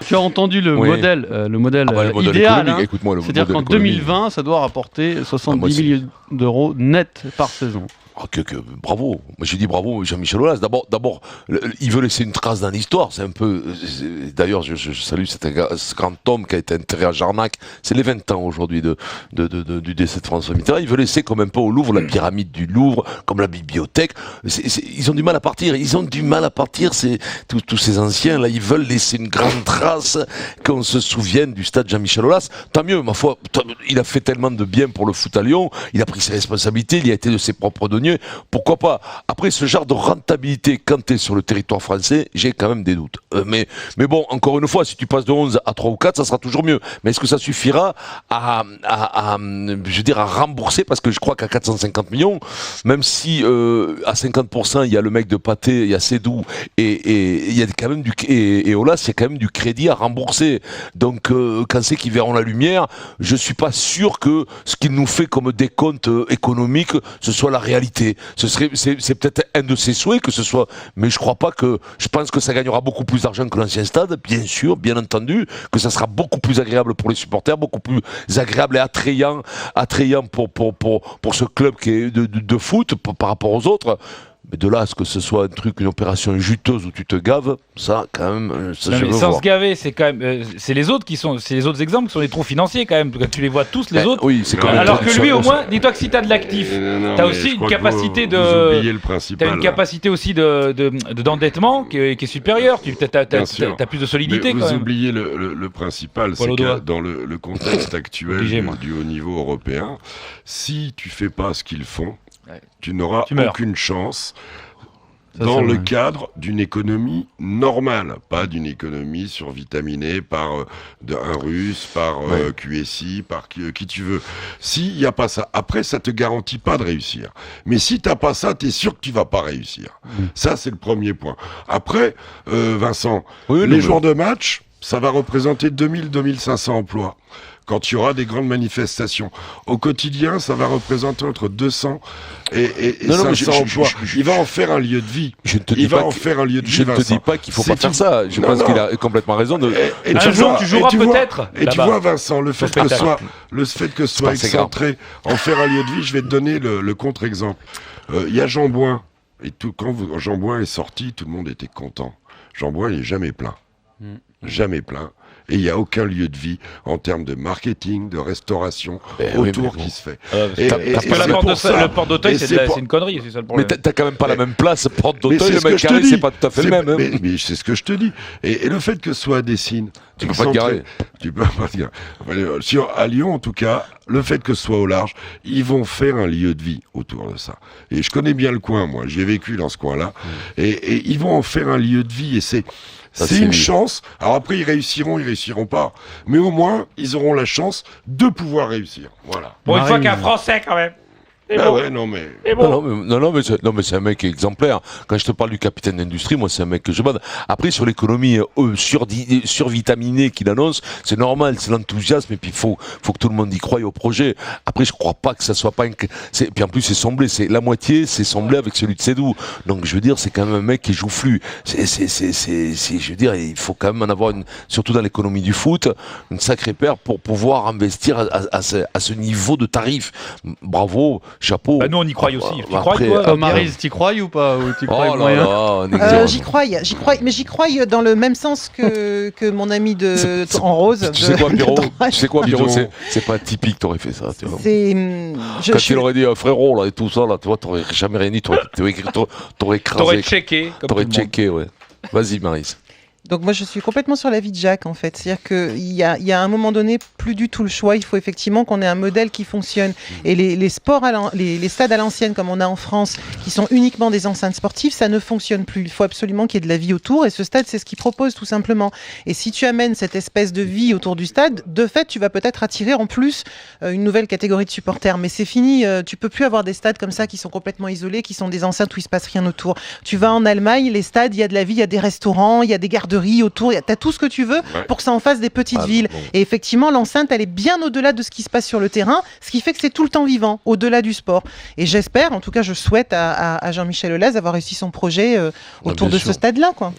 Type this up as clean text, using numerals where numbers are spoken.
Tu as entendu le modèle, le modèle idéal. C'est-à-dire qu'en 2020, ça doit rapporter 70 millions d'euros net par saison. Bravo. Moi, j'ai dit bravo Jean-Michel Aulas. D'abord, il veut laisser une trace dans l'histoire. C'est un peu. D'ailleurs, je salue ce grand homme qui a été enterré à Jarnac. C'est les 20 ans aujourd'hui du décès de François Mitterrand. Il veut laisser comme un peu au Louvre la pyramide du Louvre, comme la bibliothèque. Ils ont du mal à partir. Tous ces anciens là. Ils veulent laisser une grande trace, qu'on se souvienne du stade Jean-Michel Aulas. Tant mieux, ma foi. Il a fait tellement de bien pour le foot à Lyon. Il a pris ses responsabilités. Il y a été de ses propres deniers. Pourquoi pas? Après, ce genre de rentabilité, quand tu es sur le territoire français, j'ai quand même des doutes. Mais bon, encore une fois, si tu passes de 11 à 3 ou 4, ça sera toujours mieux. Mais est-ce que ça suffira à rembourser? Parce que je crois qu'à 450 millions, même si à 50%, il y a le mec de Pâté, il y a Sédou, et il y a quand même et Aulas, il y a quand même du crédit à rembourser. Donc, quand c'est qu'ils verront la lumière, je suis pas sûr que ce qu'il nous fait comme décompte économique, ce soit la réalité. C'est peut-être un de ses souhaits que ce soit, mais je pense que ça gagnera beaucoup plus d'argent que l'ancien stade, bien sûr, bien entendu, que ça sera beaucoup plus agréable pour les supporters, beaucoup plus agréable et attrayant pour ce club qui est de foot par rapport aux autres. Mais de là à ce que ce soit une opération juteuse où tu te gaves, ça quand même, ça je veux voir. Sans se gaver, c'est quand même, c'est les autres exemples qui sont les trous financiers quand même. Tu les vois tous les autres. Oui, c'est quand même. Alors que lui, au moins, dis-toi que si t'as de l'actif, t'as aussi une capacité t'as une capacité aussi d'endettement qui est supérieure. T'as plus de solidité. Mais vous oubliez le principal, c'est que dans le contexte actuel du haut niveau européen, si tu fais pas ce qu'ils font, tu n'auras aucune chance dans le cadre d'une économie normale, pas d'une économie survitaminée par un russe, par QSI, par qui tu veux. S'il n'y a pas ça, après ça te garantit pas de réussir. Mais si t'as pas ça, t'es sûr que tu vas pas réussir. Ça c'est le premier point. Après, Vincent, les jours de match, ça va représenter 2000-2500 emplois. Quand il y aura des grandes manifestations. Au quotidien, ça va représenter entre 200 et 500 emplois. Il va en faire un lieu de vie. Je ne te dis pas qu'il faut pas faire ça. Je pense qu'il a complètement raison. Un jour, tu joueras peut-être. Et tu vois, Vincent, le fait que ce soit excentré, en faire un lieu de vie, je vais te donner le contre-exemple. Il y a Jean Bouin. Et quand Jean Bouin est sorti, tout le monde était content. Jean Bouin, il n'est jamais plein. Jamais plein. Et il n'y a aucun lieu de vie en termes de marketing, de restauration autour qui se fait. Le port d'Auteuil, c'est une connerie, c'est ça le problème. Mais t'as quand même pas la même place, porte d'Auteuil, le mec carré, c'est pas tout à fait le même. Mais c'est ce que je te dis. Et le fait que ce soit à Dessines, tu peux pas te garer. Tu peux pas te garer. À Lyon, en tout cas, le fait que ce soit au large, ils vont faire un lieu de vie autour de ça. Et je connais bien le coin, moi. J'ai vécu dans ce coin-là. Et ils vont en faire un lieu de vie. Et c'est une chance. Alors après, ils réussiront pas. Mais au moins, ils auront la chance de pouvoir réussir. Voilà. Pour une fois qu'un Français, quand même. Non mais c'est un mec exemplaire. Quand je te parle du capitaine d'industrie, moi c'est un mec que je bade. Après sur l'économie survitaminée qu'il annonce, c'est normal, c'est l'enthousiasme et puis faut que tout le monde y croie au projet. Après je crois pas que ça soit pas puis en plus c'est somblé, c'est la moitié, c'est somblé avec celui de Sédou. Donc je veux dire c'est quand même un mec qui joue flux. Je veux dire il faut quand même en avoir surtout dans l'économie du foot, une sacrée paire pour pouvoir investir à ce niveau de tarif. Bravo. Chapeau. Nous on y croit aussi. Tu crois toi, Maryse, t'y crois ou pas J'y crois, mais j'y crois dans le même sens que mon ami en rose. Tu sais quoi, Pierrot, c'est pas typique, t'aurais fait ça. Tu vois. Quand il aurait dit frérot là et tout ça là, tu vois, t'aurais jamais rien dit, t'aurais écrasé. T'aurais checké. T'aurais checké, ouais. Vas-y, Maryse. Donc moi je suis complètement sur l'avis de Jacques en fait, c'est-à-dire qu'il y a à un moment donné plus du tout le choix, il faut effectivement qu'on ait un modèle qui fonctionne et les sports, les stades à l'ancienne comme on a en France qui sont uniquement des enceintes sportives, ça ne fonctionne plus, il faut absolument qu'il y ait de la vie autour et ce stade c'est ce qu'il propose tout simplement et si tu amènes cette espèce de vie autour du stade, de fait tu vas peut-être attirer en plus une nouvelle catégorie de supporters mais c'est fini, tu peux plus avoir des stades comme ça qui sont complètement isolés, qui sont des enceintes où il se passe rien autour. Tu vas en Allemagne, les stades, il y a de la vie, il y a des restaurants, il y a des garderies autour, t'as tout ce que tu veux pour que ça en fasse des petites villes. Bon. Et effectivement, l'enceinte, elle est bien au-delà de ce qui se passe sur le terrain, ce qui fait que c'est tout le temps vivant, au-delà du sport. Et j'espère, en tout cas, je souhaite à Jean-Michel Aulas avoir réussi son projet autour de ce stade-là, quoi.